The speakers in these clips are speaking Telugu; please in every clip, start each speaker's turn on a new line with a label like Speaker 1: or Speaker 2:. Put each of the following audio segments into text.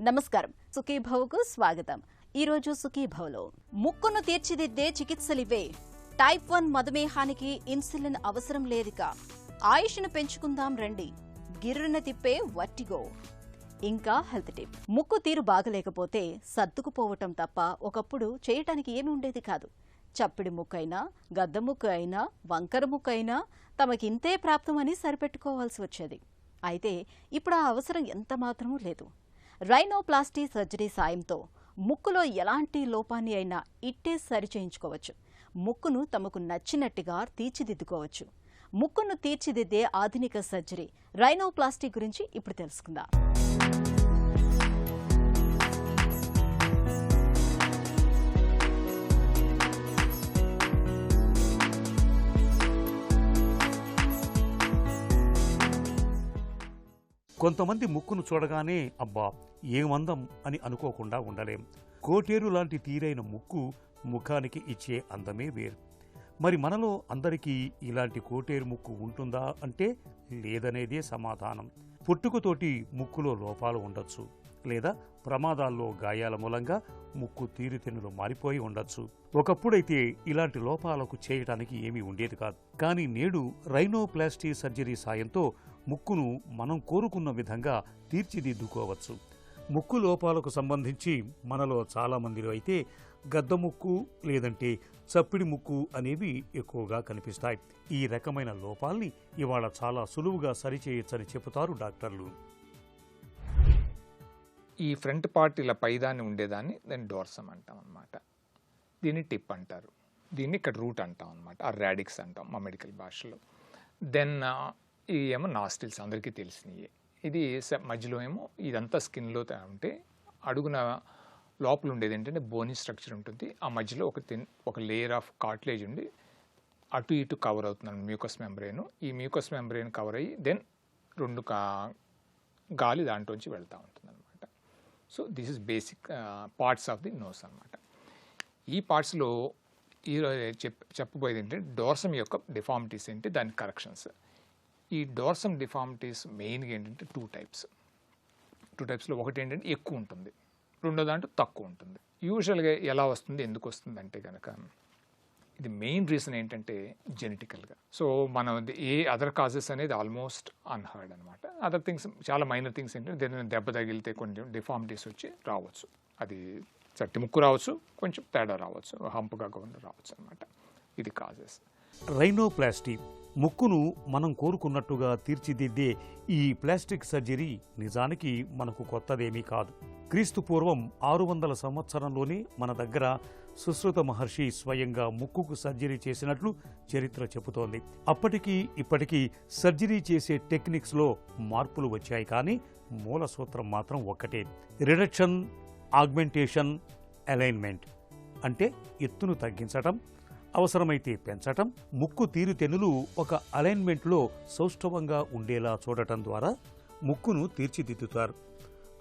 Speaker 1: నమస్కారం సుఖీభవకు స్వాగతం. ఈ రోజు సుఖీభవలో ముక్కును తీర్చిదిద్దే చికిత్సలివే. టైప్ 1 మధుమేహానికి ఇన్సులిన్ అవసరం లేదిక. ఆయుష్ను పెంచుకుందాం రండి. గిర్రున తిప్పే వర్టిగో. ఇంకా హెల్త్ టిప్. ముక్కు తీరు బాగలేకపోతే సర్దుకుపోవటం తప్ప ఒకప్పుడు చేయటానికి ఏమీ ఉండేది కాదు. చప్పిడి ముక్కు అయినా, గద్ద ముక్కు అయినా, వంకర ముక్కు అయినా తమకింతే ప్రాప్తమని సరిపెట్టుకోవాల్సి వచ్చేది. అయితే ఇప్పుడు ఆ అవసరం ఎంత మాత్రమూ లేదు. రైనోప్లాస్టీ సర్జరీ సాయంతో ముక్కులో ఎలాంటి లోపాన్ని అయినా ఇట్టే సరిచేయించుకోవచ్చు. ముక్కును తమకు నచ్చినట్టుగా తీర్చిదిద్దుకోవచ్చు. ముక్కును తీర్చిదిద్దే ఆధునిక సర్జరీ రైనోప్లాస్టీ గురించి ఇప్పుడు తెలుసుకుందాం.
Speaker 2: కొంతమంది ముక్కును చూడగానే అబ్బా ఏమందం అని అనుకోకుండా ఉండలేం. కోటేరు లాంటి తీరైన ముక్కు ముఖానికి ఇచ్చే అందమే వేరు. మరి మనలో అందరికీ ఇలాంటి కోటేరు ముక్కు ఉంటుందా అంటే లేదనేదే సమాధానం. పుట్టుకతోటి ముక్కులో లోపాలు ఉండొచ్చు, లేదా ప్రమాదాల్లో గాయాల మూలంగా ముక్కు తీరుతెన్నులు మారిపోయి ఉండొచ్చు. ఒకప్పుడైతే ఇలాంటి లోపాలకు చేయటానికి ఏమీ ఉండేది కాదు. కానీ నేడు రైనోప్లాస్టీ సర్జరీ సాయంతో ముక్కును మనం కోరుకున్న విధంగా తీర్చిదిద్దుకోవచ్చు. ముక్కు లోపాలకు సంబంధించి మనలో చాలామందిలో అయితే గద్ద ముక్కు లేదంటే చప్పిడి ముక్కు అనేవి ఎక్కువగా కనిపిస్తాయి. ఈ రకమైన లోపాల్ని ఇవాళ చాలా సులువుగా సరిచేయొచ్చని చెబుతారు డాక్టర్లు.
Speaker 3: ఈ ఫ్రంట్ పార్ట్ ఇలా పైదాన్ని ఉండేదాన్ని దాన్ని డోర్సమ్ అంటాం అనమాట. దీన్ని టిప్ అంటారు. దీన్ని ఇక్కడ రూట్ అంటాం అనమాట. ఆ రాడిక్స్ అంటాం మా మెడికల్ భాషలో. దెన్ ఇవి ఏమో నాస్టిల్స్, అందరికీ తెలిసినవి. ఇది మధ్యలో ఏమో ఇదంతా స్కిన్లో ఉంటే అడుగున లోపల ఉండేది ఏంటంటే బోనీ స్ట్రక్చర్ ఉంటుంది. ఆ మధ్యలో ఒక లేయర్ ఆఫ్ కార్టిలేజ్ ఉండి అటు ఇటు కవర్ అవుతున్నాను మ్యూకస్ మెంబ్రెయిన్. ఈ మ్యూకస్ మెంబ్రెయిన్ కవర్ అయ్యి దెన్ రెండు గాలి దాంట్లోంచి వెళ్తూ ఉంటుంది అనమాట. So this is basic parts of the nose అనమాట. ఈ పార్ట్స్లో చెప్పబోయేది ఏంటంటే డోర్సమ్ యొక్క డిఫార్మిటీస్ ఏంటి, దాని కరెక్షన్స్. ఈ డోర్సమ్ డిఫార్మిటీస్ మెయిన్గా ఏంటంటే టూ టైప్స్లో ఒకటి ఏంటంటే ఎక్కువ ఉంటుంది, రెండో దాంట్లో తక్కువ ఉంటుంది. యూజువల్గా ఎలా వస్తుంది, ఎందుకు వస్తుంది అంటే కనుక ఇది మెయిన్ రీజన్ ఏంటంటే జెనెటికల్గా. సో మనం ఏ అదర్ కాజెస్ అనేది ఆల్మోస్ట్ అన్హర్డ్ అనమాట. అదర్ థింగ్స్ చాలా మైనర్ థింగ్స్ ఏంటంటే దేని దెబ్బ తగిలితే కొంచెం డిఫార్మిటీస్ వచ్చి రావచ్చు. అది చట్టి ముక్కు రావచ్చు, కొంచెం తేడా రావచ్చు, హంపుగా రావచ్చు అనమాట. ఇది కాజెస్.
Speaker 2: రైనోప్లాస్టీ ముక్కును మనం కోరుకున్నట్టుగా తీర్చిదిద్దే ఈ ప్లాస్టిక్ సర్జరీ నిజానికి మనకు కొత్తదేమీ కాదు. క్రీస్తు పూర్వం 600 సంవత్సరంలోనే మన దగ్గర సుశ్రుత మహర్షి స్వయంగా ముక్కుకు సర్జరీ చేసినట్లు చరిత్ర చెబుతోంది. అప్పటికీ ఇప్పటికీ సర్జరీ చేసే టెక్నిక్స్లో మార్పులు వచ్చాయి, కానీ మూల సూత్రం మాత్రం ఒక్కటే: రిడక్షన్, ఆగ్మెంటేషన్, అలైన్మెంట్. అంటే ఎత్తును తగ్గించటం, అవసరమైతే పెంచటం, ముక్కు తీరుతెన్నులు ఒక అలైన్మెంట్లో సౌష్ఠవంగా ఉండేలా చూడటం ద్వారా ముక్కును తీర్చిదిద్దుతారు.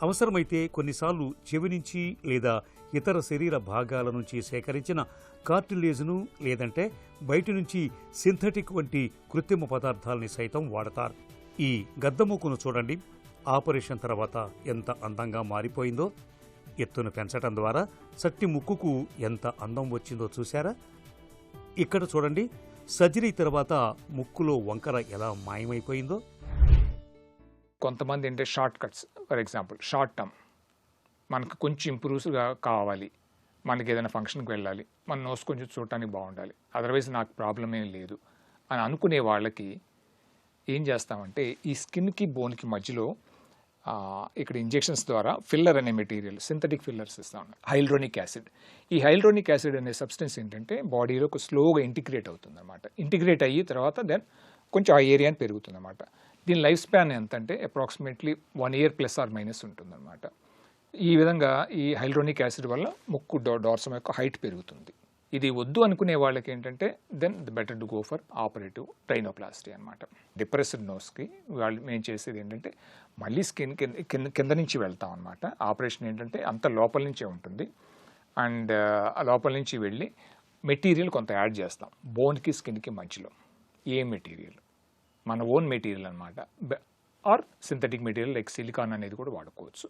Speaker 2: అవసరమైతే కొన్నిసార్లు చెవి నుంచి లేదా ఇతర శరీర భాగాల నుంచి సేకరించిన కార్టిలేజ్ను లేదంటే బయటి నుంచి సింథటిక్ వంటి కృత్రిమ పదార్థాలని సైతం వాడతారు. ఈ గద్దముక్కును చూడండి, ఆపరేషన్ తర్వాత ఎంత అందంగా మారిపోయిందో. ఎత్తును పెంచటం ద్వారా చట్టి ముక్కుకు ఎంత అందం వచ్చిందో చూశారా? ఇక్కడ చూడండి, సర్జరీ తర్వాత ముక్కులో వంకర ఎలా మాయమైపోయిందో.
Speaker 3: కొంతమంది అంటే short cuts, for example short term, మనకు కొంచెం ఇంప్రూవ్స్గా కావాలి, మనకి ఏదైనా ఫంక్షన్కి వెళ్ళాలి, మన నోస్ కొంచెం చూడటానికి బాగుండాలి, అదర్వైజ్ నాకు ప్రాబ్లం ఏం లేదు అని అనుకునే వాళ్ళకి ఏం చేస్తామంటే ఈ స్కిన్కి బోన్కి మధ్యలో ఇక్కడ ఇంజెక్షన్స్ ద్వారా ఫిల్లర్ అనే మెటీరియల్, సింథటిక్ ఫిల్లర్స్ ఇస్తాం. హైల్డ్రోనిక్ యాసిడ్. ఈ హైల్డ్రోనిక్ యాసిడ్ అనే సబ్స్టెన్స్ ఏంటంటే బాడీలో స్లోగా ఇంటిగ్రేట్ అవుతుంది అనమాట. ఇంటిగ్రేట్ అయ్యి తర్వాత దెన్ కొంచెం ఆ ఏరియాని పెరుగుతుంది అనమాట. దీని లైఫ్ స్పాన్ ఎంత అంటే అప్రాక్సిమేట్లీ 1 year ± ఉంటుందన్నమాట. ఈ విధంగా ఈ హైల్డ్రోనిక్ యాసిడ్ వల్ల ముక్కు డోర్సమ్ యొక్క హైట్ పెరుగుతుంది. ఇది వద్దు అనుకునే వాళ్ళకి ఏంటంటే then the better to go for operative rhinoplasty అనమాట. డిప్రెస్డ్ నోస్కి వాళ్ళు మేము చేసేది ఏంటంటే మళ్ళీ స్కిన్ కింద నుంచి వెళ్తాం అనమాట. ఆపరేషన్ ఏంటంటే అంత లోపల నుంచే ఉంటుంది. అండ్ ఆ లోపల నుంచి వెళ్ళి మెటీరియల్ కొంత యాడ్ చేస్తాం బోన్కి స్కిన్కి మధ్యలో. ఏ మెటీరియల్? మన ఓన్ మెటీరియల్ అనమాట. Or synthetic material like silicone అనేది కూడా వాడుకోవచ్చు.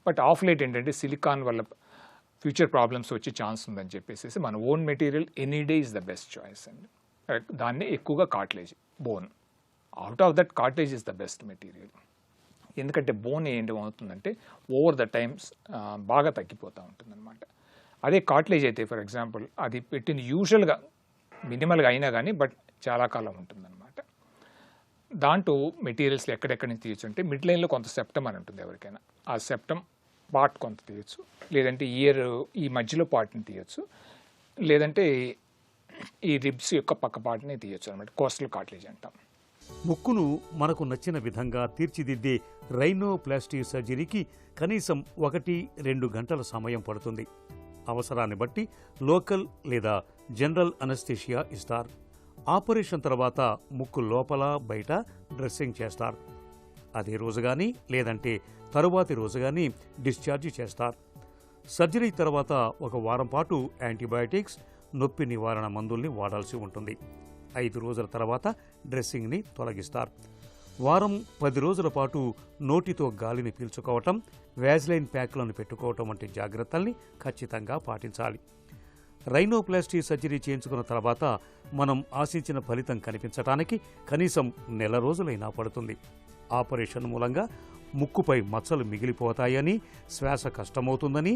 Speaker 3: బట్ ఆఫ్ లేట్ ఏంటంటే సిలికాన్ వల్ల ఫ్యూచర్ ప్రాబ్లమ్స్ వచ్చే ఛాన్స్ ఉందని చెప్పేసి మన own material any day is the best choice అండి. దాన్ని ఎక్కువగా cartilage, bone, out of that cartilage is the best material. ఎందుకంటే బోన్ ఏంటవుతుందంటే ఓవర్ ద టైమ్స్ బాగా తగ్గిపోతూ ఉంటుంది అనమాట. అదే కార్టిలేజ్ అయితే ఫర్ ఎగ్జాంపుల్ అది పెట్టింది యూజువల్గా మినిమల్గా అయినా కానీ బట్ చాలా కాలం ఉంటుందన్నమాట. దాంట్లో మెటీరియల్స్ ఎక్కడెక్కడి నుంచి తీయచ్చు అంటే మిడ్ లైన్లో కొంత సెప్టమ్ అని ఉంటుంది ఎవరికైనా, ఆ సెప్టమ్ పార్ట్ కొంత తీయచ్చు, లేదంటే ఇయర్ ఈ మధ్యలో పార్ట్ని తీయచ్చు, లేదంటే ఈ రిబ్స్ యొక్క పక్క పార్ట్ని తీయచ్చు అనమాట. కోస్టల్ కార్టిలేజ్ అంటాం.
Speaker 2: ముక్కును మనకు నచ్చిన విధంగా తీర్చిదిద్దే రైనోప్లాస్టీ సర్జరీకి కనీసం 1-2 గంటల సమయం పడుతుంది. అవసరాన్ని బట్టి లోకల్ లేదా జనరల్ అనస్థీషియా ఇస్తారు. ఆపరేషన్ తర్వాత ముక్కు లోపల బయట డ్రెస్సింగ్ చేస్తారు. అదే రోజు కానీ లేదంటే తరువాతి రోజు కానీ డిశ్చార్జ్ చేస్తారు. సర్జరీ తర్వాత 1 వారం పాటు యాంటీబయాటిక్స్, నొప్పి నివారణ మందుల్ని వాడాల్సి ఉంటుంది. 5 రోజుల తర్వాత డ్రెస్సింగ్ని తొలగిస్తారు. వారం 10 రోజుల పాటు నోటితో గాలిని పీల్చుకోవటం, వ్యాజ్లైన్ ప్యాక్లను పెట్టుకోవటం వంటి జాగ్రత్తల్ని ఖచ్చితంగా పాటించాలి. రైనోప్లాస్టీ సర్జరీ చేయించుకున్న తర్వాత మనం ఆశించిన ఫలితం కనిపించడానికి కనీసం 1 నెల రోజులైనా పడుతుంది. ఆపరేషన్ మూలంగా ముక్కుపై మచ్చలు మిగిలిపోతాయని, శ్వాస కష్టమవుతుందని,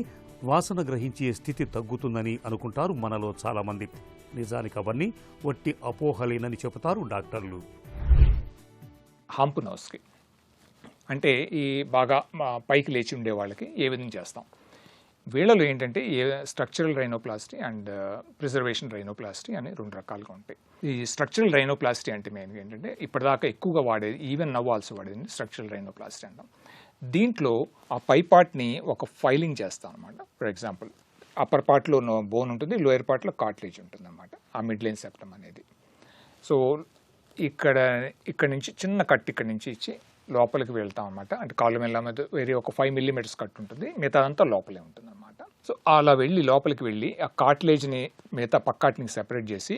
Speaker 2: వాసన గ్రహించే స్థితి తగ్గుతుందని అనుకుంటారు మనలో చాలామంది. నిజానికి అవన్నీ ఒట్టి అపోహలేనని చెబుతారు డాక్టర్లు.
Speaker 3: హంప్ నోస్కి అంటే ఈ బాగా పైకి లేచి ఉండే వాళ్ళకి ఏ విధంగా చేస్తాం? వీళ్ళలో ఏంటంటే structural rhinoplasty and preservation rhinoplasty అని 2 రకాలుగా ఉంటాయి. ఈ స్ట్రక్చరల్ రైనోప్లాస్టీ అంటే మెయిన్గా ఏంటంటే ఇప్పటిదాకా ఎక్కువగా వాడేది, ఈవెన్ నవ్ ఆల్సో వాడేది స్ట్రక్చరల్ రైనోప్లాస్టీ అంటాం. దీంట్లో ఆ పై పార్ట్ని ఒక ఫైలింగ్ చేస్తాం అనమాట. ఫర్ ఎగ్జాంపుల్ అప్పర్ పార్ట్లో బోన్ ఉంటుంది, లోయర్ పార్ట్లో కార్టిలేజ్ ఉంటుంది అనమాట, ఆ మిడ్ లైన్ సెప్టమ్ అనేది. సో ఇక్కడ నుంచి చిన్న కట్ ఇక్కడ నుంచి ఇచ్చి లోపలికి వెళ్తాం అనమాట. అంటే కాళ్ళు మెల్ల మీద వేరే ఒక 5 mm కట్ ఉంటుంది, మిగతా అంతా లోపలే ఉంటుంది అనమాట. సో అలా వెళ్ళి లోపలికి వెళ్ళి ఆ కార్టిలేజ్ని మిగతా పక్కాటిని సెపరేట్ చేసి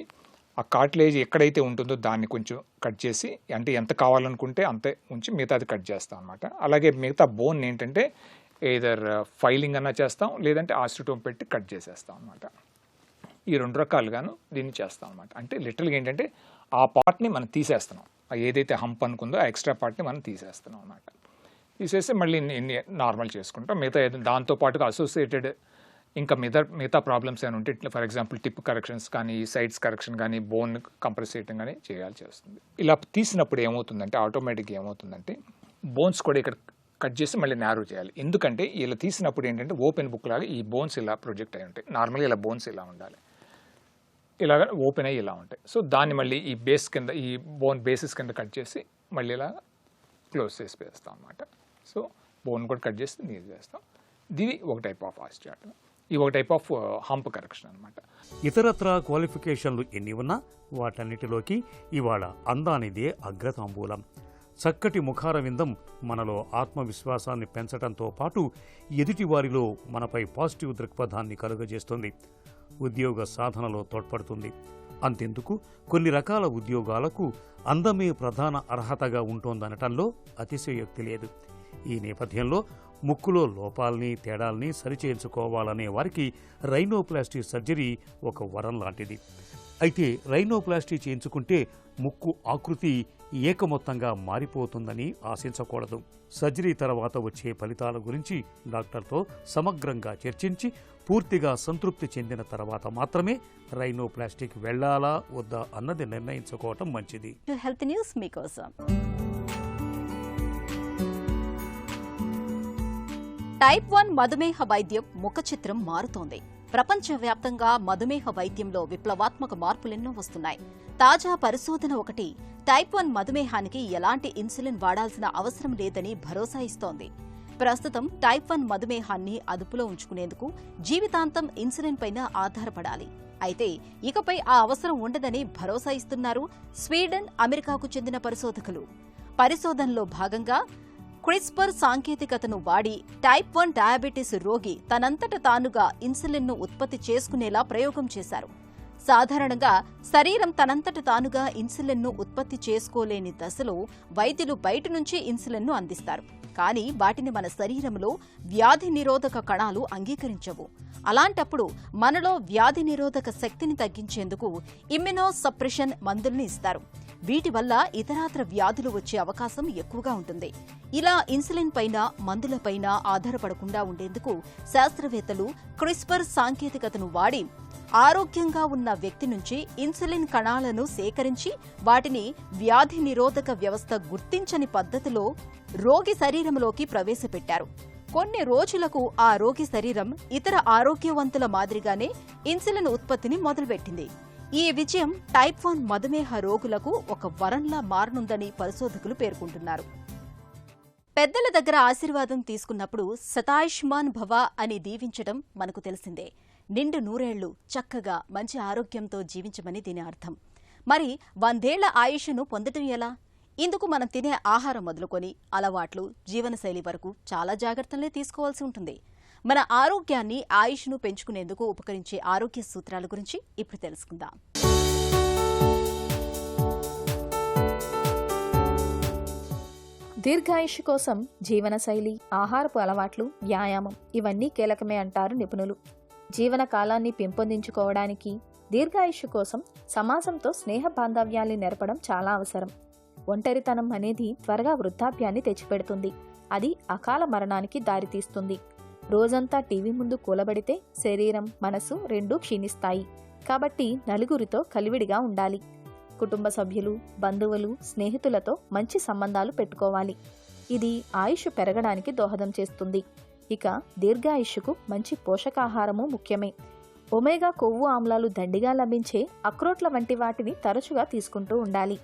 Speaker 3: ఆ కార్టిలేజ్ ఎక్కడైతే ఉంటుందో దాన్ని కొంచెం కట్ చేసి, అంటే ఎంత కావాలనుకుంటే అంతే ఉంచి మిగతాది కట్ చేస్తాం అనమాట. అలాగే మిగతా బోన్ ఏంటంటే ఏదర్ ఫైలింగ్ అన్నా చేస్తాం, లేదంటే ఆస్టిటోమ్ పెట్టి కట్ చేసేస్తాం అనమాట. ఈ 2 రకాలుగాను దీన్ని చేస్తాం అనమాట. అంటే లిటరల్గా ఏంటంటే ఆ పార్ట్ని మనం తీసేస్తున్నాం, ఏదైతే హంప్ అనుకుందో ఆ ఎక్స్ట్రా పార్ట్ని మనం తీసేస్తున్నాం అనమాట. తీసేసి మళ్ళీ నార్మల్ చేసుకుంటాం. మిగతా దాంతోపాటుగా అసోసియేటెడ్ ఇంకా మిగతా ప్రాబ్లమ్స్ ఏమైనా ఉంటే, ఫర్ ఎగ్జాంపుల్ టిప్ కరెక్షన్స్ కానీ, సైడ్స్ కరెక్షన్ కానీ, బోన్ కంప్రెస్ చేయడం కానీ చేయాల్సి వస్తుంది. ఇలా తీసినప్పుడు ఏమవుతుందంటే ఆటోమేటిక్గా ఏమవుతుందంటే బోన్స్ కూడా ఇక్కడ కట్ చేసి మళ్ళీ నారో చేయాలి. ఎందుకంటే ఇలా తీసినప్పుడు ఏంటంటే ఓపెన్ బుక్ లాగా ఈ బోన్స్ ఇలా ప్రొజెక్ట్ అయి ఉంటాయి. నార్మల్గా ఇలా బోన్స్ ఇలా ఉండాలి, ఇలాగ ఓపెన్ అయ్యి ఇలా ఉంటాయి. సో దాన్ని మళ్ళీ ఈ బేస్ కింద, ఈ బోన్ బేసిస్ కింద కట్ చేసి మళ్ళీ ఇలా క్లోజ్ చేసి వేస్తాం అనమాట. సో బోన్ కూడా కట్ చేసి నీరు వేస్తాం. ఇది ఒక టైప్ ఆఫ్ ఆస్టియాట్, ఇది ఒక టైప్ ఆఫ్ హంప్ కరెక్షన్ అనమాట.
Speaker 2: ఇతరత్రా క్వాలిఫికేషన్లు ఎన్ని ఉన్నా వాటన్నిటిలోకి ఇవాళ అందానిదే అగ్రతాంబూలం. చక్కటి ముఖారవిందం మనలో ఆత్మవిశ్వాసాన్ని పెంచడంతో పాటు ఎదుటివారిలో మనపై పాజిటివ్ దృక్పథాన్ని కలుగజేస్తుంది, ఉద్యోగ సాధనలో తోడ్పడుతుంది. అంతెందుకు కొన్ని రకాల ఉద్యోగాలకు అందమే ప్రధాన అర్హతగా ఉంటోందనటంలో అతిశయోక్తి లేదు. ఈ నేపథ్యంలో ముక్కులో లోపాల్ని, తేడాల్ని సరిచేయించుకోవాలనే వారికి రైనోప్లాస్టీ సర్జరీ ఒక వరం లాంటిది. అయితే రైనోప్లాస్టీ చేయించుకుంటే ముక్కు ఆకృతి ఏకమొత్తంగా మారిపోతుందని ఆశించకూడదు. సర్జరీ తర్వాత వచ్చే ఫలితాల గురించి డాక్టర్తో సమగ్రంగా చర్చించి పూర్తిగా సంతృప్తి చెందిన తర్వాత మాత్రమే రైనోప్లాస్టీకి వెళ్లాలా వద్దా అన్నది నిర్ణయించుకోవటం మంచిది.
Speaker 1: హెల్త్ న్యూస్ మీకోసం. టైప్ 1 మధుమేహ వైద్యం ముఖ చిత్రం మారుతోంది. ప్రపంచవ్యాప్తంగా మధుమేహ వైద్యంలో విప్లవాత్మక మార్పులెన్నో వస్తున్నాయి. తాజా పరిశోధన ఒకటి టైప్ 1 మధుమేహానికి ఎలాంటి ఇన్సులిన్ వాడాల్సిన అవసరం లేదని భరోసా ఇస్తోంది. ప్రస్తుతం టైప్ 1 మధుమేహాన్ని అదుపులో ఉంచుకునేందుకు జీవితాంతం ఇన్సులిన్ పైన ఆధారపడాలి. అయితే ఇకపై ఆ అవసరం ఉండదని భరోసా ఇస్తున్నారు స్వీడన్, అమెరికాకు చెందిన పరిశోధకులు. పరిశోధనలో భాగంగా క్రిస్పర్ సాంకేతికతను వాడి టైప్ 1 డయాబెటీస్ రోగి తనంతట తానుగా ఇన్సులిన్ను ఉత్పత్తి చేసుకునేలా ప్రయోగం చేశారు. సాధారణంగా శరీరం తనంతట తానుగా ఇన్సులిన్ను ఉత్పత్తి చేసుకోలేని దశలో వైద్యులు బయట నుంచి ఇన్సులిన్ను అందిస్తారు. కానీ వాటిని మన శరీరంలో వ్యాధి నిరోధక కణాలు అంగీకరించవు. అలాంటప్పుడు మనలో వ్యాధి నిరోధక శక్తిని తగ్గించేందుకు ఇమ్యునో సప్రెషన్ మందుల్ని ఇస్తారు. వీటి వల్ల ఇతరాత్ర వ్యాధులు వచ్చే అవకాశం ఎక్కువగా ఉంటుంది. ఇలా ఇన్సులిన్ పైన, మందులపైన ఆధారపడకుండా ఉండేందుకు శాస్త్రవేత్తలు క్రిస్పర్ సాంకేతికతను వాడి ఆరోగ్యంగా ఉన్న వ్యక్తి నుంచి ఇన్సులిన్ కణాలను సేకరించి వాటిని వ్యాధి నిరోధక వ్యవస్థ గుర్తించని పద్ధతిలో రోగి శరీరంలోకి ప్రవేశపెట్టారు. కొన్ని రోజులకు ఆ రోగి శరీరం ఇతర ఆరోగ్యవంతుల మాదిరిగానే ఇన్సులిన్ ఉత్పత్తిని మొదలుపెట్టింది. ఈ విజయం టైప్ 1 మధుమేహ రోగులకు ఒక వరంలా మారనుందని పరిశోధకులు పేర్కొంటున్నారు. పెద్దల దగ్గర ఆశీర్వాదం తీసుకున్నప్పుడు శతాయుష్మాన్ భవ అని దీవించడం మనకు తెలిసిందే. నిండు నూరేళ్లు చక్కగా మంచి ఆరోగ్యంతో జీవించమని దీని అర్థం. మరి 100 ఏళ్ల ఆయుష్ను పొందటం ఎలా? ఇందుకు మనం తినే ఆహారం మొదలుకొని అలవాట్లు, జీవనశైలి వరకు చాలా జాగ్రత్తలే తీసుకోవాల్సి ఉంటుంది. మన ఆరోగ్యాన్ని, ఆయుష్ను పెంచుకునేందుకు ఉపకరించే ఆరోగ్య సూత్రాల గురించి ఇప్పుడు తెలుసుకుందాం.
Speaker 4: దీర్ఘాయుష్షు కోసం జీవనశైలి, ఆహారపు అలవాట్లు, వ్యాయామం ఇవన్నీ కీలకమే అంటారు నిపుణులు. జీవన కాలాన్ని పెంపొందించుకోవడానికి, దీర్ఘాయుష్షు కోసం సమాజంతో స్నేహ బాంధవ్యాల్ని నెరపడం చాలా అవసరం. ఒంటరితనం అనేది త్వరగా వృద్ధాప్యాన్ని తెచ్చిపెడుతుంది. అది అకాల మరణానికి దారితీస్తుంది. రోజంతా టీవీ ముందు కూలబడితే శరీరం, మనసు రెండూ క్షీణిస్తాయి. కాబట్టి నలుగురితో కలివిడిగా ఉండాలి. కుటుంబ సభ్యులు, బంధువులు, స్నేహితులతో మంచి సంబంధాలు పెట్టుకోవాలి. ఇది ఆయుష్ పెరగడానికి దోహదం చేస్తుంది. ఇక దీర్ఘాయుష్షుకు మంచి పోషకాహారము ముఖ్యమే. ఒమేగా కొవ్వు ఆమ్లాలు దండిగా లభించే అక్రోట్ల వంటి వాటిని తరచుగా తీసుకుంటూ ఉండాలి.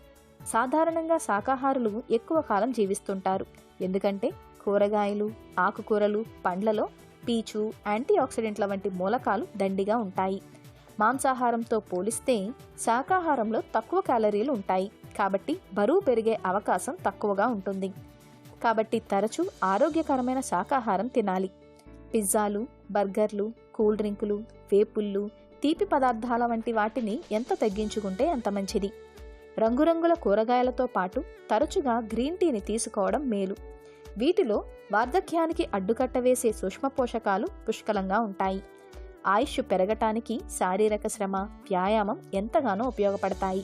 Speaker 4: సాధారణంగా శాకాహారులు ఎక్కువ కాలం జీవిస్తుంటారు. ఎందుకంటే కూరగాయలు, ఆకుకూరలు, పండ్లలో పీచు, యాంటీ ఆక్సిడెంట్ల వంటి మూలకాలు దండిగా ఉంటాయి. మాంసాహారంతో పోలిస్తే శాకాహారంలో తక్కువ క్యాలరీలు ఉంటాయి. కాబట్టి బరువు పెరిగే అవకాశం తక్కువగా ఉంటుంది. కాబట్టి తరచూ ఆరోగ్యకరమైన శాకాహారం తినాలి. పిజ్జాలు, బర్గర్లు, కూల్ డ్రింకులు, వేపుళ్ళు, తీపి పదార్థాల వంటి వాటిని ఎంత తగ్గించుకుంటే అంత మంచిది. రంగురంగుల కూరగాయలతో పాటు తరచుగా గ్రీన్ టీని తీసుకోవడం మేలు. వీటిలో వార్ధక్యానికి అడ్డుకట్ట వేసే సూక్ష్మ పోషకాలు పుష్కలంగా ఉంటాయి. ఆయుష్ పెరగటానికి శారీరక శ్రమ, వ్యాయామం ఎంతగానో ఉపయోగపడతాయి.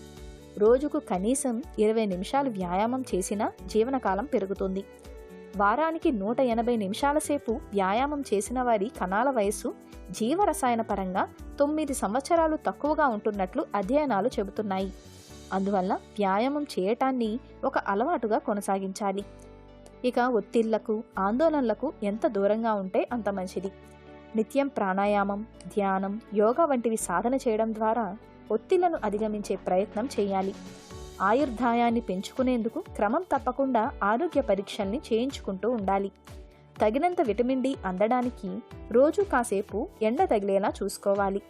Speaker 4: రోజుకు కనీసం 20 నిమిషాలు వ్యాయామం చేసినా జీవనకాలం పెరుగుతుంది. వారానికి 180 నిమిషాల సేపు వ్యాయామం చేసిన వారి కణాల వయస్సు జీవరసాయన పరంగా 9 సంవత్సరాలు తక్కువగా ఉంటున్నట్లు అధ్యయనాలు చెబుతున్నాయి. అందువల్ల వ్యాయామం చేయటాన్ని ఒక అలవాటుగా కొనసాగించాలి. ఇక ఒత్తిళ్లకు, ఆందోళనలకు ఎంత దూరంగా ఉంటే అంత మంచిది. నిత్యం ప్రాణాయామం, ధ్యానం, యోగా వంటివి సాధన చేయడం ద్వారా ఒత్తిళ్లను అధిగమించే ప్రయత్నం చేయాలి. ఆయుర్దాయాన్ని పెంచుకునేందుకు క్రమం తప్పకుండా ఆరోగ్య పరీక్షల్ని చేయించుకుంటూ ఉండాలి. తగినంత విటమిన్ డి అందడానికి రోజు కాసేపు ఎండ తగిలేలా చూసుకోవాలి.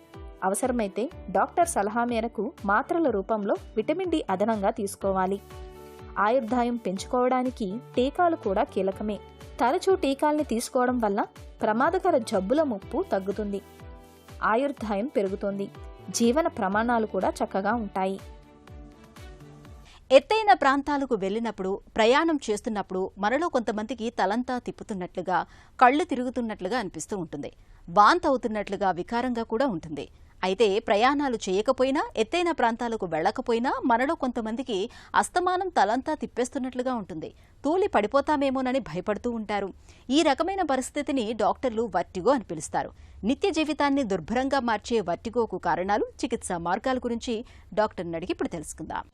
Speaker 4: అవసరమైతే డాక్టర్ సలహా మేరకు మాత్రల రూపంలో విటమిన్ డి అదనంగా తీసుకోవాలి. ఆయుర్దాయం పెంచుకోవడానికి టీకాలు కూడా కీలకమే. తరచూ టీకాల్ని తీసుకోవడం వల్ల ప్రమాదకర జబ్బుల ముప్పు తగ్గుతుంది. ఆయుర్దాయం పెరుగుతుంది. జీవన ప్రమాణాలు కూడా చక్కగా ఉంటాయి.
Speaker 1: ఎత్తైన ప్రాంతాలకు వెళ్లినప్పుడు, ప్రయాణం చేస్తున్నప్పుడు మనలో కొంతమందికి తలంతా తిప్పుతున్నట్లుగా, కళ్ళు తిరుగుతున్నట్లుగా అనిపిస్తూ ఉంటుంది. వాంతి అవుతున్నట్లుగా, వికారంగా కూడా ఉంటుంది. అయితే ప్రయాణాలు చేయకపోయినా, ఎత్తైన ప్రాంతాలకు వెళ్లకపోయినా మనలో కొంతమందికి అస్తమానం తలంతా తిప్పేస్తున్నట్లుగా ఉంటుంది. తూలి పడిపోతామేమోనని భయపడుతూ ఉంటారు. ఈ రకమైన పరిస్థితిని డాక్టర్లు వర్టిగో అని పిలుస్తారు. నిత్య జీవితాన్ని దుర్భరంగా మార్చే వర్టిగోకు కారణాలు, చికిత్సా మార్గాల గురించి డాక్టర్ని అడిగి ఇప్పుడు తెలుసుకుందాం.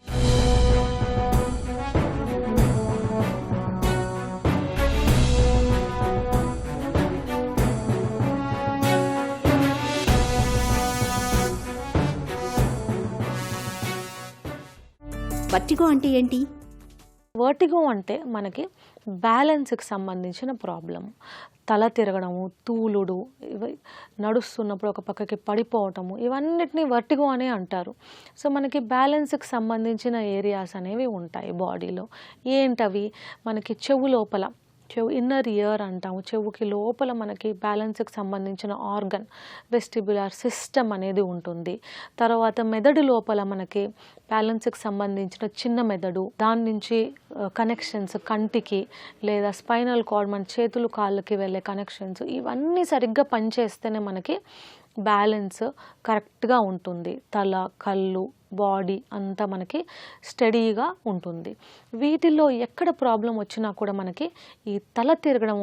Speaker 1: వర్టిగో అంటే ఏంటి?
Speaker 5: వర్టిగో అంటే మనకి బ్యాలెన్స్కి సంబంధించిన ప్రాబ్లం. తల తిరగడము, తూలుడు, ఇవి నడుస్తున్నప్పుడు ఒక పక్కకి పడిపోవటము, ఇవన్నిటినీ వర్టిగో అనే అంటారు. సో మనకి బ్యాలెన్స్కి సంబంధించిన ఏరియాస్ అనేవి ఉంటాయి బాడీలో. ఏంటవి? మనకి చెవు లోపల చెవు ఇన్నర్ ఇయర్ అంటాము. చెవుకి లోపల మనకి బ్యాలెన్స్కి సంబంధించిన ఆర్గన్ వెస్టిబ్యులర్ సిస్టమ్ అనేది ఉంటుంది. తర్వాత మెదడు లోపల మనకి బ్యాలెన్స్కి సంబంధించిన చిన్న మెదడు, దాని నుంచి కనెక్షన్స్ కంటికి లేదా స్పైనల్ కార్డ్ మన చేతులు కాళ్ళకి వెళ్ళే కనెక్షన్స్, ఇవన్నీ సరిగ్గా పనిచేస్తేనే మనకి బ్యాలెన్స్ కరెక్ట్గా ఉంటుంది. తల, కళ్ళు, బాడీ అంతా మనకి స్టడీగా ఉంటుంది. వీటిల్లో ఎక్కడ ప్రాబ్లం వచ్చినా కూడా మనకి ఈ తల తిరగడం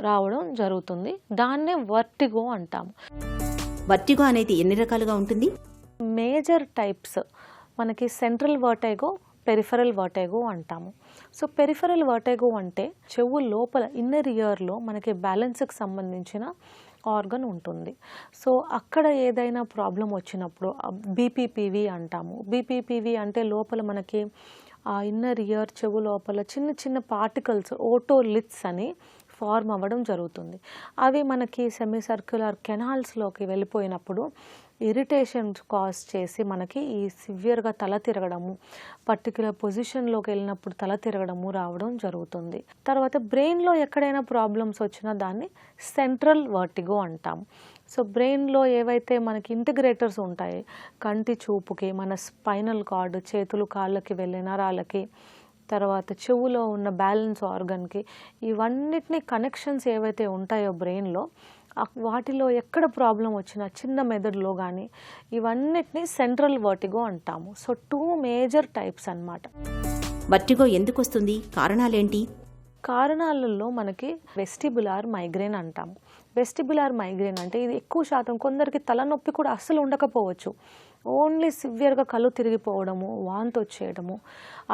Speaker 5: రావడం జరుగుతుంది. దాన్నే వర్టిగో అంటాము.
Speaker 6: వర్టిగో అనేది ఎన్ని రకాలుగా ఉంటుంది?
Speaker 5: మేజర్ టైప్స్ మనకి సెంట్రల్ వర్టిగో, పెరిఫరల్ వర్టిగో అంటాము. సో పెరిఫరల్ వర్టిగో అంటే చెవు లోపల ఇన్నర్ ఇయర్లో మనకి బ్యాలెన్స్కి సంబంధించిన ఆర్గన్ ఉంటుంది. సో అక్కడ ఏదైనా ప్రాబ్లం వచ్చినప్పుడు బీపీపీవీ అంటాము. బీపీపీవీ అంటే లోపల మనకి ఆ ఇన్నర్ ఇయర్ చెవు లోపల చిన్న చిన్న పార్టికల్స్ ఓటోలిత్స్ అని ఫార్మ్ అవ్వడం జరుగుతుంది. అవి మనకి సెమీ సర్క్యులర్ కెనాల్స్లోకి వెళ్ళిపోయినప్పుడు ఇరిటేషన్ కాజ్ చేసి మనకి ఈ సివియర్గా తల తిరగడము, పర్టికులర్ పొజిషన్లోకి వెళ్ళినప్పుడు తల తిరగడము రావడం జరుగుతుంది. తర్వాత బ్రెయిన్లో ఎక్కడైనా ప్రాబ్లమ్స్ వచ్చినా దాన్ని సెంట్రల్ వర్టిగో అంటాం. సో బ్రెయిన్లో ఏవైతే మనకి ఇంటిగ్రేటర్స్ ఉంటాయి, కంటి చూపుకి, మన స్పైనల్ కార్డ్, చేతులు కాళ్ళకి వెళ్ళే నరాలకి, తర్వాత చెవులో ఉన్న బ్యాలెన్స్ ఆర్గన్కి, ఇవన్నిటినీ కనెక్షన్స్ ఏవైతే ఉంటాయో బ్రెయిన్లో, వాటిలో ఎక్కడ ప్రాబ్లం వచ్చినా చిన్న మెదడులో కానీ, ఇవన్నిటినీ సెంట్రల్ వర్టిగో అంటాము. సో 2 మేజర్ టైప్స్ అన్నమాట.
Speaker 6: వర్టిగో ఎందుకు వస్తుంది? కారణాలేంటి?
Speaker 5: కారణాలలో మనకి వెస్టిబులార్ మైగ్రేన్ అంటాము. వెస్టిబులార్ మైగ్రేన్ అంటే ఇది ఎక్కువ శాతం కొందరికి తలనొప్పి కూడా అస్సలు ఉండకపోవచ్చు, ఓన్లీ సివియర్గా కళ్ళు తిరిగిపోవడము, వాంతి వచ్చేయడము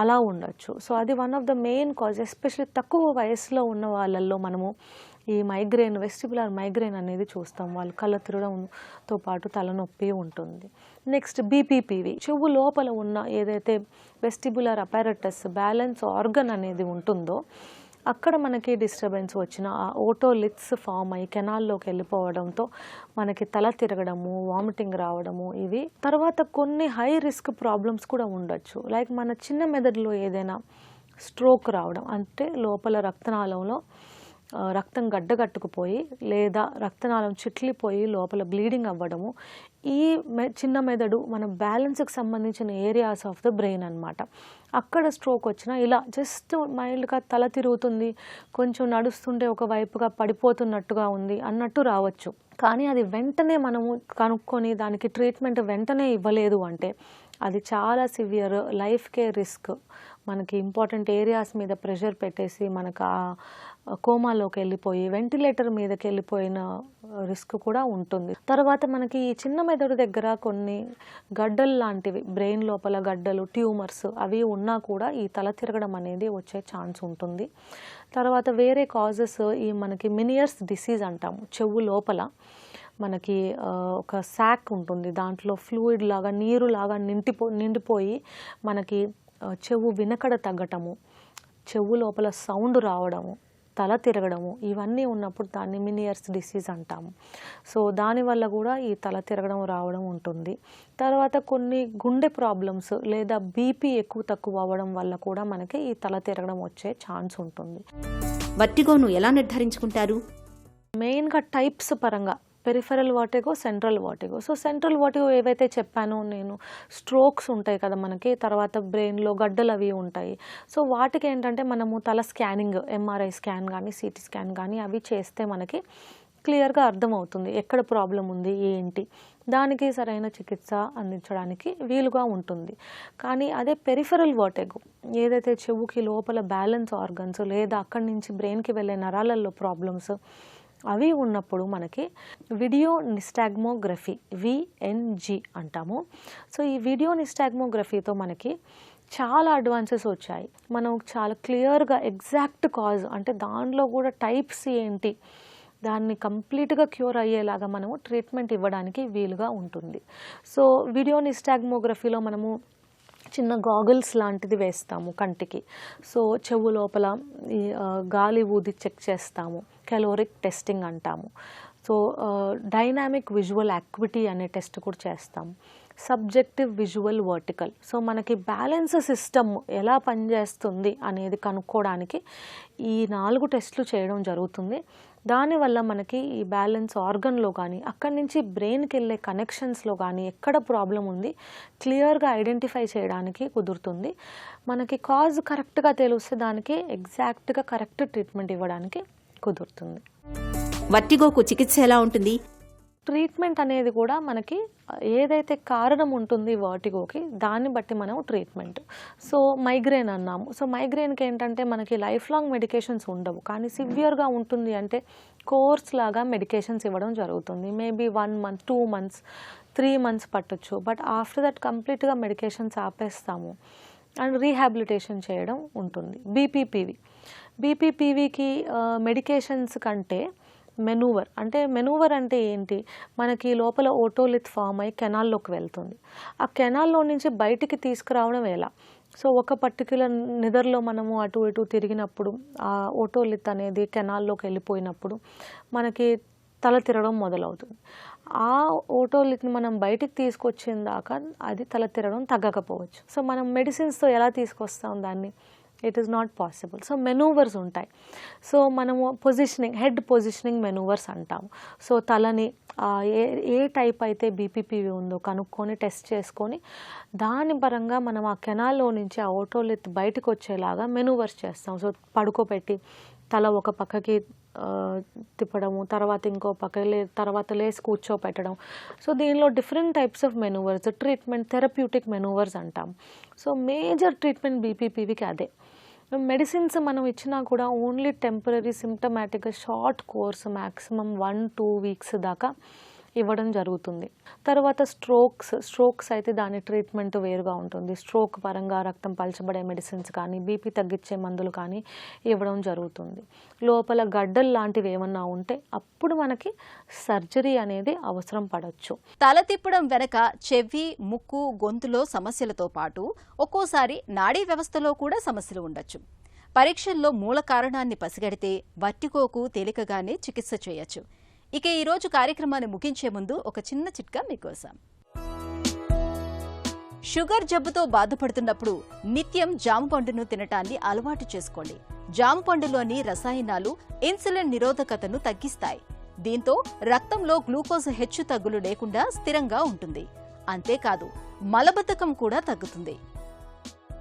Speaker 5: అలా ఉండొచ్చు. సో అది one of the main cause. Especially తక్కువ వయసులో ఉన్న వాళ్ళల్లో మనము ఈ మైగ్రేన్, వెస్టిబులార్ మైగ్రేన్ అనేది చూస్తాం. వాళ్ళు కళ్ళు తిరగడంతో పాటు తలనొప్పి ఉంటుంది. నెక్స్ట్ బీపీపీవీ, చెవు లోపల ఉన్న ఏదైతే వెస్టిబులార్ అపారటస్ బ్యాలెన్స్ ఆర్గన్ అనేది ఉంటుందో అక్కడ మనకి డిస్టర్బెన్స్ వచ్చిన ఆ ఓటోలిత్స్ ఫామ్ అయ్యి కెనాల్లోకి వెళ్ళిపోవడంతో మనకి తల తిరగడము, వామిటింగ్ రావడము ఇవి. తర్వాత కొన్ని హై రిస్క్ ప్రాబ్లమ్స్ కూడా ఉండొచ్చు. లైక్ మన చిన్న మెదడులో ఏదైనా స్ట్రోక్ రావడం, అంటే లోపల రక్తనాళంలో రక్తం గడ్డగట్టుకుపోయి లేదా రక్తనాళం చిట్లిపోయి లోపల బ్లీడింగ్ అవ్వడము. ఈ చిన్న మెదడు మన బ్యాలెన్స్కి సంబంధించిన ఏరియాస్ ఆఫ్ ద బ్రెయిన్ అన్నమాట. అక్కడ స్ట్రోక్ వచ్చినా ఇలా జస్ట్ మైల్డ్గా తల తిరుగుతుంది, కొంచెం నడుస్తుంటే ఒక వైపుగా పడిపోతున్నట్టుగా ఉంది అన్నట్టు రావచ్చు. కానీ అది వెంటనే మనము కనుక్కొని దానికి ట్రీట్మెంట్ వెంటనే ఇవ్వలేదు అంటే అది చాలా సివియర్, లైఫ్కే రిస్క్. మనకి ఇంపార్టెంట్ ఏరియాస్ మీద ప్రెషర్ పెట్టేసి మనకు ఆ కోమాలోకి వెళ్ళిపోయి వెంటిలేటర్ మీదకి వెళ్ళిపోయిన రిస్క్ కూడా ఉంటుంది. తర్వాత మనకి ఈ చిన్న మెదడు దగ్గర కొన్ని గడ్డలు లాంటివి, బ్రెయిన్ లోపల గడ్డలు, ట్యూమర్స్ అవి ఉన్నా కూడా ఈ తల తిరగడం అనేది వచ్చే ఛాన్స్ ఉంటుంది. తర్వాత వేరే కాజెస్ ఈ మనకి మినియర్స్ డిసీజ్ అంటాము. చెవు లోపల మనకి ఒక శాక్ ఉంటుంది, దాంట్లో ఫ్లూయిడ్ లాగా నీరు లాగా నిండిపోయి మనకి చెవు వినకడ తగ్గటము, చెవు లోపల సౌండ్ రావడము, తల తిరగడము, ఇవన్నీ ఉన్నప్పుడు దాన్ని మినియర్స్ డిసీజ్ అంటాము. సో దానివల్ల కూడా ఈ తల తిరగడం రావడం ఉంటుంది. తర్వాత కొన్ని గుండె ప్రాబ్లమ్స్ లేదా బీపీ ఎక్కువ తక్కువ అవ్వడం వల్ల కూడా మనకి ఈ తల తిరగడం వచ్చే ఛాన్స్ ఉంటుంది.
Speaker 6: వర్టిగోను ఎలా నిర్ధారించుకుంటారు?
Speaker 5: మెయిన్గా టైప్స్ పరంగా peripheral vertigo, central vertigo. So central vertigo ఏవైతే చెప్పానో నేను, స్ట్రోక్స్ ఉంటాయి కదా మనకి, తర్వాత బ్రెయిన్లో గడ్డలు అవి ఉంటాయి. సో వాటికి ఏంటంటే మనము తల స్కానింగ్, ఎంఆర్ఐ స్కాన్ కానీ సిటీ స్కాన్ కానీ అవి చేస్తే మనకి క్లియర్గా అర్థమవుతుంది ఎక్కడ ప్రాబ్లం ఉంది ఏంటి, దానికి సరైన చికిత్స అందించడానికి వీలుగా ఉంటుంది. కానీ అదే పెరిఫెరల్ వర్టిగో ఏదైతే చెవుకి లోపల బ్యాలెన్స్ ఆర్గన్స్ లేదా అక్కడి నుంచి బ్రెయిన్కి వెళ్ళే నరాలలో ప్రాబ్లమ్స్ అవి ఉన్నప్పుడు మనకి వీడియో నిస్టాగ్మోగ్రఫీ, VNG అంటాము. సో ఈ వీడియో నిస్టాగ్మోగ్రఫీతో మనకి చాలా అడ్వాన్సెస్ వచ్చాయి. మనం చాలా క్లియర్గా ఎగ్జాక్ట్ కాజ్ అంటే దానిలో కూడా టైప్స్ ఏంటి, దాన్ని కంప్లీట్గా క్యూర్ అయ్యేలాగా మనము ట్రీట్మెంట్ ఇవ్వడానికి వీలుగా ఉంటుంది. సో వీడియో నిస్టాగ్మోగ్రఫీలో మనము చిన్న గాగుల్స్ లాంటిది వేస్తాము కంటికి. సో చెవు లోపల గాలి ఊది చెక్ చేస్తాము, కెలోరిక్ టెస్టింగ్ అంటాము. సో డైనామిక్ విజువల్ యాక్టివిటీ అనే టెస్ట్ కూడా చేస్తాము. Subjective, visual, vertical. సో మనకి బ్యాలెన్స్ సిస్టమ్ ఎలా పనిచేస్తుంది అనేది కనుక్కోవడానికి ఈ 4 టెస్టులు చేయడం జరుగుతుంది. దానివల్ల మనకి ఈ బ్యాలెన్స్ ఆర్గన్లో కానీ అక్కడి నుంచి బ్రెయిన్కి వెళ్ళే కనెక్షన్స్లో కానీ ఎక్కడ ప్రాబ్లం ఉంది క్లియర్గా ఐడెంటిఫై చేయడానికి కుదురుతుంది. మనకి కాజ్ కరెక్ట్గా తెలిస్తే దానికి ఎగ్జాక్ట్గా కరెక్ట్ ట్రీట్మెంట్ ఇవ్వడానికి కుదురుతుంది.
Speaker 6: వర్టిగోకు చికిత్స ఎలా ఉంటుంది?
Speaker 5: ట్రీట్మెంట్ అనేది కూడా మనకి ఏదైతే కారణం ఉంటుంది వర్టిగోకి దాన్ని బట్టి మనం ట్రీట్మెంట్. సో మైగ్రేన్ అన్నాము. సో మైగ్రేన్కి ఏంటంటే మనకి లైఫ్ లాంగ్ మెడికేషన్స్ ఉండవు, కానీ సివియర్గా ఉంటుంది అంటే కోర్స్ లాగా మెడికేషన్స్ ఇవ్వడం జరుగుతుంది. మేబీ 1 month, 2 months, 3 months పట్టొచ్చు. బట్ ఆఫ్టర్ దట్ కంప్లీట్గా మెడికేషన్స్ ఆపేస్తాము అండ్ రీహాబిలిటేషన్ చేయడం ఉంటుంది. బీపీపీవీకి మెడికేషన్స్ కంటే మెనూవర్ అంటే ఏంటి, మనకి లోపల ఓటోలిత్ ఫామ్ అయ్యి కెనాల్లోకి వెళ్తుంది. ఆ కెనాల్లో నుంచి బయటికి తీసుకురావడం ఎలా? సో ఒక పర్టిక్యులర్ నిద్రలో మనము అటు ఇటు తిరిగినప్పుడు ఆ ఓటోలిత్ అనేది కెనాల్లోకి వెళ్ళిపోయినప్పుడు మనకి తల తిరగడం మొదలవుతుంది. ఆ ఓటోలిత్ని మనం బయటికి తీసుకొచ్చిన దాకా అది తల తిరగడం తగ్గకపోవచ్చు. సో మనం మెడిసిన్స్తో ఎలా తీసుకొస్తాం దాన్ని? It is not possible. So manoeuvres ఉంటాయి. సో మనము హెడ్ పొజిషనింగ్ మెనూవర్స్ అంటాము. సో తలని ఏ టైప్ అయితే బీపీపీవీ ఉందో కనుక్కొని టెస్ట్ చేసుకొని దాని పరంగా మనం ఆ కెనాల్లో నుంచి ఆ ఓటోలిత్ బయటకు వచ్చేలాగా మెనూవర్స్ చేస్తాం. సో పడుకోబెట్టి తల ఒక పక్కకి తిప్పడము, తర్వాత ఇంకో పక్క తర్వాత లేసి కూర్చోపెట్టడం. సో దీనిలో different types of manoeuvres, treatment therapeutic manoeuvres అంటాం. సో మేజర్ ట్రీట్మెంట్ బీపీపీవీకి అదే. మెడిసిన్స్ మనం ఇచ్చినా కూడా ఓన్లీ టెంపరీ సిమ్టమాటిక్గా షార్ట్ కోర్స్ మ్యాక్సిమం 1-2 weeks దాకా ఇవ్వడం జరుగుతుంది. తర్వాత స్ట్రోక్స్ అయితే దాని ట్రీట్మెంట్ వేరుగా ఉంటుంది. స్ట్రోక్ పరంగా రక్తం పలచబడే మెడిసిన్స్ కానీ బీపీ తగ్గించే మందులు కానీ ఇవ్వడం జరుగుతుంది. లోపల గడ్డలు లాంటివి ఏమన్నా ఉంటే అప్పుడు మనకి సర్జరీ అనేది అవసరం పడవచ్చు.
Speaker 1: తల తిప్పడం వెనక చెవి, ముక్కు, గొంతులో సమస్యలతో పాటు ఒక్కోసారి నాడీ వ్యవస్థలో కూడా సమస్యలు ఉండొచ్చు. పరీక్షల్లో మూల కారణాన్ని పసిగడితే వర్టిగోకు తేలికగానే చికిత్స చేయొచ్చు. ఇక ఈరోజు కార్యక్రమాన్ని ముగించే ముందు ఒక చిన్న చిట్కా మీకోసం. షుగర్ జబ్బుతో బాధపడుతున్నప్పుడు నిత్యం జామపండును తినటాన్ని అలవాటు చేసుకోండి. జామపండులోని రసాయనాలు ఇన్సులిన్ నిరోధకతను తగ్గిస్తాయి. దీంతో రక్తంలో గ్లూకోజ్ హెచ్చు తగ్గులు లేకుండా స్థిరంగా ఉంటుంది. అంతేకాదు మలబద్ధకం కూడా తగ్గుతుంది.